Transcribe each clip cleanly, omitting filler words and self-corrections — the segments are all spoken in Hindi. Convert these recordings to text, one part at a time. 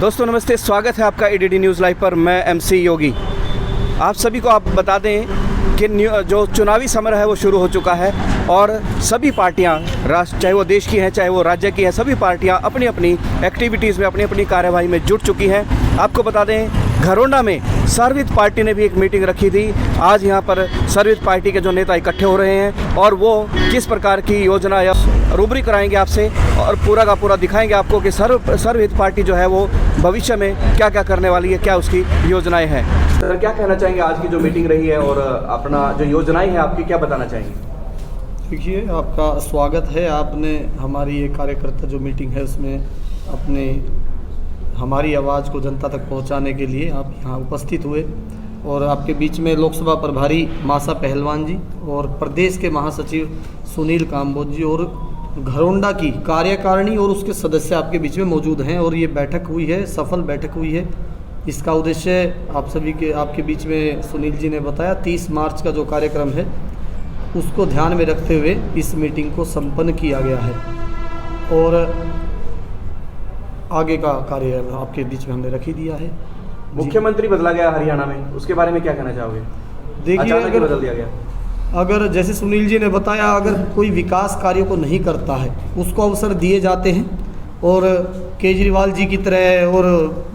दोस्तों नमस्ते, स्वागत है आपका एडीडी न्यूज़ लाइव पर। मैं एमसी योगी। आप सभी को आप बता दें कि जो चुनावी समर है वो शुरू हो चुका है और सभी पार्टियां, चाहे वो देश की हैं चाहे वो राज्य की हैं, सभी पार्टियां अपनी अपनी एक्टिविटीज़ में अपनी अपनी कार्यवाही में जुट चुकी हैं। आपको बता दें घरोंडा में सर्वहित पार्टी ने भी एक मीटिंग रखी थी। आज यहाँ पर सर्वहित पार्टी के जो नेता इकट्ठे हो रहे हैं और वो किस प्रकार की योजना या रूबरी कराएंगे आपसे और पूरा का पूरा दिखाएंगे आपको कि सर्वहित पार्टी जो है वो भविष्य में क्या क्या करने वाली है, क्या उसकी योजनाएं हैं। सर, क्या कहना चाहेंगे आज की जो मीटिंग रही है और अपना जो योजनाएं हैं आपकी, क्या बताना चाहेंगे? देखिए, आपका स्वागत है। आपने हमारी ये कार्यकर्ता जो मीटिंग है उसमें अपने हमारी आवाज़ को जनता तक पहुंचाने के लिए आप यहाँ उपस्थित हुए और आपके बीच में लोकसभा प्रभारी मासा पहलवान जी और प्रदेश के महासचिव सुनील काम्बोज जी और घरोंडा की कार्यकारिणी और उसके सदस्य आपके बीच में मौजूद हैं और ये बैठक हुई है, सफल बैठक हुई है। इसका उद्देश्य आप सभी के आपके बीच में सुनील जी ने बताया 30 मार्च का जो कार्यक्रम है उसको ध्यान में रखते हुए इस मीटिंग को संपन्न किया गया है और आगे का कार्य आपके बीच में हमने रख ही दिया है। मुख्यमंत्री बदला गया हरियाणा में, उसके बारे में क्या कहना चाहोगे? देखिए, अचानक ही बदल दिया गया। अगर जैसे सुनील जी ने बताया, अगर कोई विकास कार्यों को नहीं करता है उसको अवसर दिए जाते हैं और केजरीवाल जी की तरह और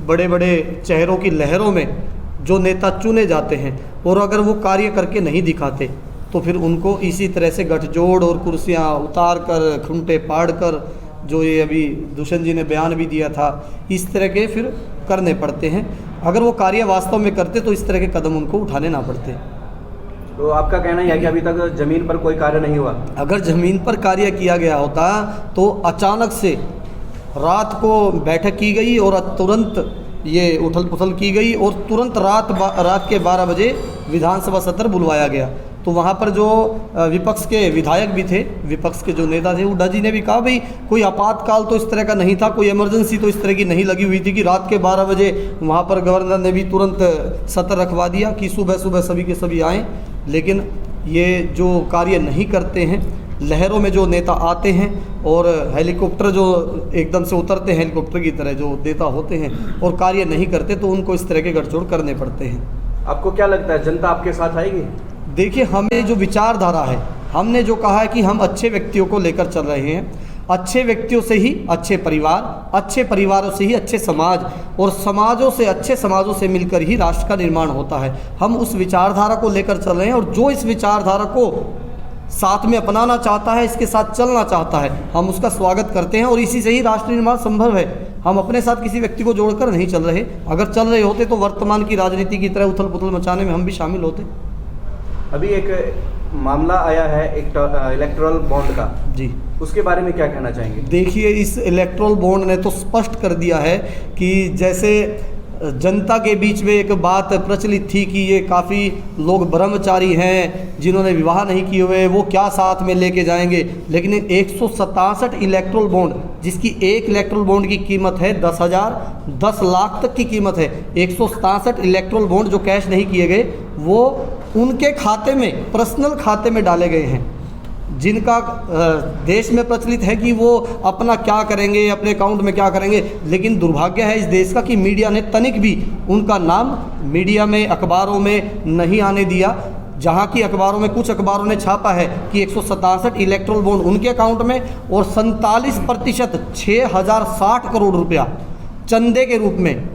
बड़े बड़े चेहरों की लहरों में जो नेता चुने जाते हैं और अगर वो कार्य करके नहीं दिखाते तो फिर उनको इसी तरह से गठजोड़ और कुर्सियां उतार कर, खूंटे पाड़ कर, जो ये अभी दुष्यंत जी ने बयान भी दिया था, इस तरह के फिर करने पड़ते हैं। अगर वो कार्य वास्तव में करते तो इस तरह के कदम उनको उठाने ना पड़ते। तो आपका कहना है कि अभी तक ज़मीन पर कोई कार्य नहीं हुआ? अगर ज़मीन पर कार्य किया गया होता तो अचानक से रात को बैठक की गई और तुरंत ये उथल पुथल की गई और तुरंत रात के 12 बजे विधानसभा सत्र बुलवाया गया। तो वहाँ पर जो विपक्ष के विधायक भी थे, विपक्ष के जो नेता थे, हुड्डा जी ने भी कहा भाई कोई आपातकाल तो इस तरह का नहीं था, कोई इमरजेंसी तो इस तरह की नहीं लगी हुई थी कि रात के 12 बजे वहाँ पर गवर्नर ने भी तुरंत सत्र रखवा दिया कि सुबह सुबह सभी के सभी आएँ। लेकिन ये जो कार्य नहीं करते हैं, लहरों में जो नेता आते हैं और हेलीकॉप्टर जो एकदम से उतरते हैं हेलीकॉप्टर की तरह जो नेता होते हैं और कार्य नहीं करते तो उनको इस तरह के गठजोड़ करने पड़ते हैं। आपको क्या लगता है जनता आपके साथ आएगी? देखिए, हमें जो विचारधारा है, हमने जो कहा है कि हम अच्छे व्यक्तियों को लेकर चल रहे हैं। अच्छे व्यक्तियों से ही अच्छे परिवार, अच्छे परिवारों से ही अच्छे समाज और समाजों से, अच्छे समाजों से मिलकर ही राष्ट्र का निर्माण होता है। हम उस विचारधारा को लेकर चल रहे हैं और जो इस विचारधारा को साथ में अपनाना चाहता है, इसके साथ चलना चाहता है, हम उसका स्वागत करते हैं और इसी से ही राष्ट्र निर्माण संभव है। हम अपने साथ किसी व्यक्ति को जोड़कर नहीं चल रहे। अगर चल रहे होते तो वर्तमान की राजनीति की तरह उथल पुथल मचाने में हम भी शामिल होते। अभी एक मामला आया है एक इलेक्टोरल बॉन्ड का जी, उसके बारे में क्या कहना चाहेंगे? देखिए, इस इलेक्टोरल बॉन्ड ने तो स्पष्ट कर दिया है कि जैसे जनता के बीच में एक बात प्रचलित थी कि ये काफ़ी लोग ब्रह्मचारी हैं जिन्होंने विवाह नहीं किए हुए, वो क्या साथ में लेके जाएंगे। लेकिन 167 इलेक्टोरल बॉन्ड, जिसकी एक इलेक्टोरल बॉन्ड की कीमत है 10 लाख तक की कीमत है, 167 इलेक्टोरल बॉन्ड जो कैश नहीं किए गए वो उनके खाते में, पर्सनल खाते में डाले गए हैं, जिनका देश में प्रचलित है कि वो अपना क्या करेंगे, अपने अकाउंट में क्या करेंगे। लेकिन दुर्भाग्य है इस देश का कि मीडिया ने तनिक भी उनका नाम मीडिया में, अखबारों में नहीं आने दिया। जहाँ की अखबारों में, कुछ अखबारों ने छापा है कि 167 इलेक्टोरल बॉन्ड उनके अकाउंट में और 47% 6060 करोड़ रुपया चंदे के रूप में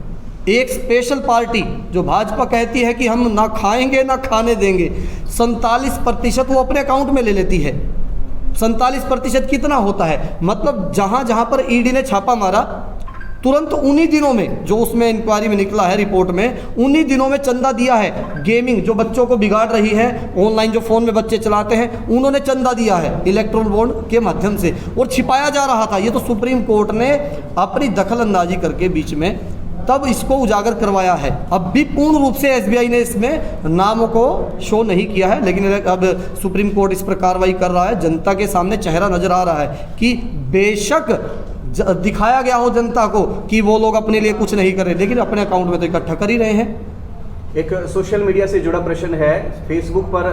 एक स्पेशल पार्टी जो भाजपा कहती है कि हम ना खाएंगे ना खाने देंगे, 47% वो अपने अकाउंट में ले लेती है। 47% कितना होता है? मतलब जहाँ जहाँ पर ईडी ने छापा मारा, तुरंत उन्हीं दिनों में, जो उसमें इंक्वायरी में निकला है रिपोर्ट में, उन्हीं दिनों में चंदा दिया है। गेमिंग जो बच्चों को बिगाड़ रही है, ऑनलाइन जो फ़ोन में बच्चे चलाते हैं, उन्होंने चंदा दिया है इलेक्ट्रॉन बॉन्ड के माध्यम से और छिपाया जा रहा था। ये तो सुप्रीम कोर्ट ने अपनी दखलंदाजी करके बीच में तब इसको उजागर करवाया है। अब भी पूर्ण रूप से एसबीआई ने इसमें नामों को शो नहीं किया है, लेकिन अब सुप्रीम कोर्ट इस पर कार्रवाई कर रहा है। जनता के सामने चेहरा नजर आ रहा है कि बेशक दिखाया गया हो जनता को कि वो लोग अपने लिए कुछ नहीं कर रहे, लेकिन अपने अकाउंट में तो इकट्ठा कर ही रहे हैं। एक सोशल मीडिया से जुड़ा प्रश्न है, फेसबुक पर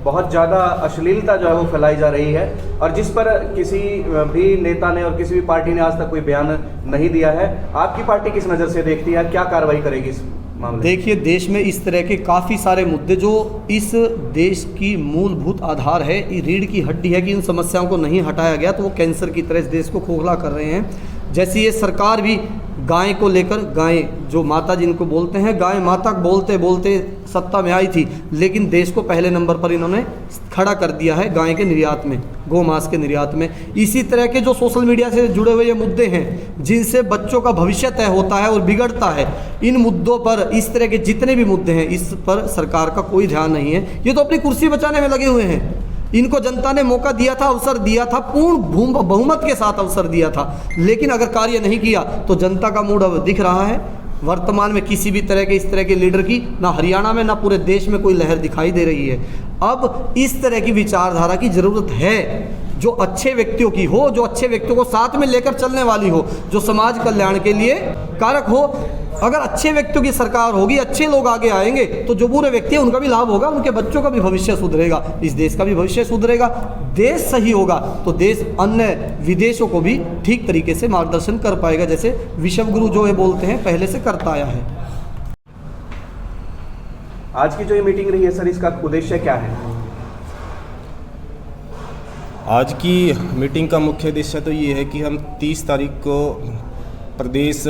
बहुत ज़्यादा अश्लीलता जो है वो फैलाई जा रही है, और जिस पर किसी भी नेता ने और किसी भी पार्टी ने आज तक कोई बयान नहीं दिया है। आपकी पार्टी किस नज़र से देखती है, क्या कार्रवाई करेगी इस मामले? देखिए, देश में इस तरह के काफ़ी सारे मुद्दे जो इस देश की मूलभूत आधार है, ये रीढ़ की हड्डी है कि इन समस्याओं को नहीं हटाया गया तो वो कैंसर की तरह इस देश को खोखला कर रहे हैं। जैसे ये सरकार भी गाय को लेकर, गाय जो माता जिनको बोलते हैं, गाय माता बोलते बोलते सत्ता में आई थी, लेकिन देश को पहले नंबर पर इन्होंने खड़ा कर दिया है गाय के निर्यात में, गोमांस के निर्यात में। इसी तरह के जो सोशल मीडिया से जुड़े हुए ये मुद्दे हैं जिनसे बच्चों का भविष्य तय होता है और बिगड़ता है, इन मुद्दों पर, इस तरह के जितने भी मुद्दे हैं, इस पर सरकार का कोई ध्यान नहीं है। ये तो अपनी कुर्सी बचाने में लगे हुए हैं। इनको जनता ने मौका दिया था, अवसर दिया था, पूर्ण बहुमत के साथ अवसर दिया था, लेकिन अगर कार्य नहीं किया तो जनता का मूड अब दिख रहा है। वर्तमान में किसी भी तरह के इस तरह के लीडर की ना हरियाणा में ना पूरे देश में कोई लहर दिखाई दे रही है। अब इस तरह की विचारधारा की ज़रूरत है जो अच्छे व्यक्तियों की हो, जो अच्छे व्यक्तियों को साथ में लेकर चलने वाली हो, जो समाज कल्याण के लिए कारक हो। अगर अच्छे व्यक्तियों की सरकार होगी, अच्छे लोग आगे आएंगे तो जो बुरे व्यक्ति हैं उनका भी लाभ होगा, उनके बच्चों का भी भविष्य सुधरेगा, इस देश का भी भविष्य सुधरेगा। देश सही होगा तो देश अन्य विदेशों को भी ठीक तरीके से मार्गदर्शन कर पाएगा, जैसे विश्व गुरु जो ये बोलते हैं पहले से करता आया है। आज की जो ये मीटिंग रही है सर, इसका उद्देश्य क्या है? आज की मीटिंग का मुख्य उद्देश्य तो ये है कि हम 30 तारीख को प्रदेश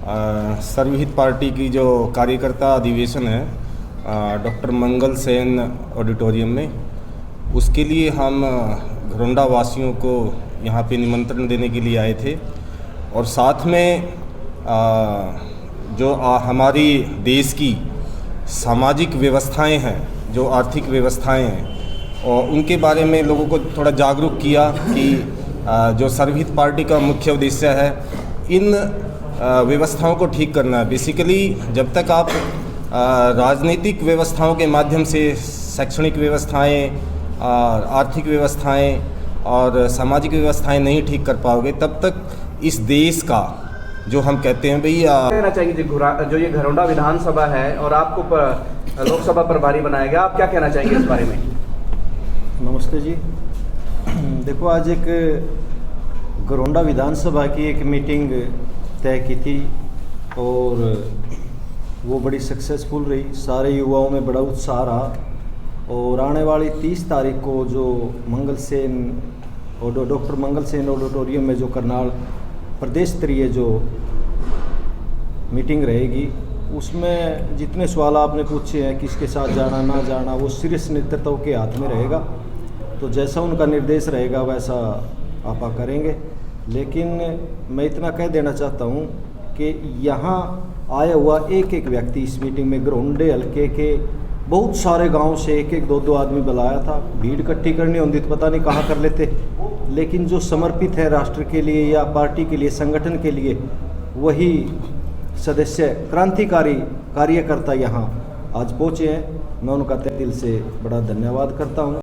सर्वहित पार्टी की जो कार्यकर्ता अधिवेशन है डॉक्टर मंगल सेन ऑडिटोरियम में, उसके लिए हम घरोंडा वासियों को यहाँ पे निमंत्रण देने के लिए आए थे। और साथ में जो हमारी देश की सामाजिक व्यवस्थाएं हैं, जो आर्थिक व्यवस्थाएं हैं, और उनके बारे में लोगों को थोड़ा जागरूक किया कि जो सर्वहित पार्टी का मुख्य उद्देश्य है इन व्यवस्थाओं को ठीक करना है। बेसिकली जब तक आप राजनीतिक व्यवस्थाओं के माध्यम से शैक्षणिक व्यवस्थाएं, आर्थिक व्यवस्थाएं और सामाजिक व्यवस्थाएं नहीं ठीक कर पाओगे, तब तक इस देश का जो हम कहते हैं भैया कहना चाहिए जो ये घरोंडा विधानसभा है और आपको लोकसभा प्रभारी बनाया गया, आप क्या कहना चाहेंगे इस बारे में? नमस्ते जी। देखो, आज एक घरोंडा विधानसभा की एक मीटिंग तय की थी और वो बड़ी सक्सेसफुल रही। सारे युवाओं में बड़ा उत्साह रहा और आने वाली 30 तारीख को जो मंगल सेन और डॉक्टर मंगल सेन ऑडिटोरियम में जो करनाल प्रदेश स्तरीय जो मीटिंग रहेगी, उसमें जितने सवाल आपने पूछे हैं किसके साथ जाना ना जाना, वो शीर्ष नेतृत्व के हाथ में रहेगा। तो जैसा उनका निर्देश रहेगा वैसा आपा करेंगे। लेकिन मैं इतना कह देना चाहता हूँ कि यहाँ आया हुआ एक एक व्यक्ति इस मीटिंग में घरोंडे हल्के के बहुत सारे गांव से एक एक दो दो आदमी बुलाया था। भीड़ इकट्ठी करनी होती तो पता नहीं कहाँ कर लेते, लेकिन जो समर्पित है राष्ट्र के लिए या पार्टी के लिए, संगठन के लिए, वही सदस्य क्रांतिकारी कार्यकर्ता यहाँ आज पहुँचे हैं। मैं उनका तहे दिल से बड़ा धन्यवाद करता हूँ।